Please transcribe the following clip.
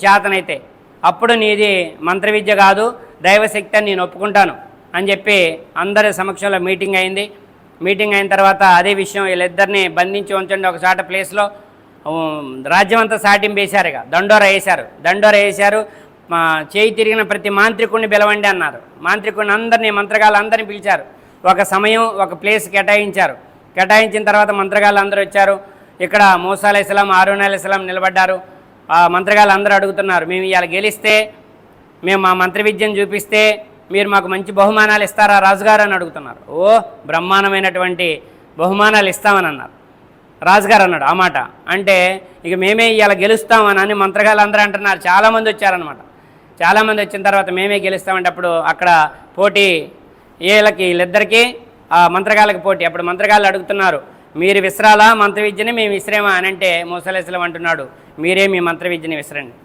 చేతనైతే అప్పుడు నీది మంత్ర విద్య కాదు దైవశక్తి అని నేను ఒప్పుకుంటాను అని చెప్పి అందరి సమక్షంలో మీటింగ్ అయింది. మీటింగ్ అయిన తర్వాత అదే విషయం వీళ్ళిద్దరిని బంధించి ఉంచండి ఒక చాట ప్లేస్లో, రాజ్యం అంతా సాటింపు వేశారు. ఇక దండోర వేశారు. చేయి తిరిగిన ప్రతి మాంత్రికుడిని పిలవండి అన్నారు. మాంత్రికుడిని అందరినీ మంత్రగాళ్ళందరినీ పిలిచారు. ఒక సమయం ఒక ప్లేస్ కేటాయించారు. కేటాయించిన తర్వాత మంత్రగాళ్ళు అందరూ వచ్చారు. ఇక్కడ మూసా అలైహిస్సలాం, హారూన్ అలైహిస్సలాం నిలబడ్డారు. ఆ మంత్రగాళ్ళు అందరూ అడుగుతున్నారు, మేము ఇవాళ గెలిస్తే, మేము మా మంత్ర విద్యను చూపిస్తే మీరు మాకు మంచి బహుమానాలు ఇస్తారా రాజుగారు అని అడుగుతున్నారు. ఓ బ్రహ్మాండమైనటువంటి బహుమానాలు ఇస్తామని అన్నారు. రాజుగారు అన్నాడు ఆ మాట. అంటే ఇక మేమే ఇవాళ గెలుస్తామని అని మంత్రగాళ్ళు అందరూ అంటున్నారు. చాలామంది వచ్చారనమాట. చాలామంది వచ్చిన తర్వాత మేమే గెలుస్తామంటే అప్పుడు అక్కడ పోటీ వీళ్ళిద్దరికీ ఆ మంత్రగాళ్ళకి పోటీ. అప్పుడు మంత్రగాళ్ళు అడుగుతున్నారు, మీరు విసరాలా మంత్ర విద్యని మేము విసిరేమా అని అంటే మూసా అలైహిస్సలాం అంటున్నాడు, మీరే మీ మంత్ర విద్యని విసరండి.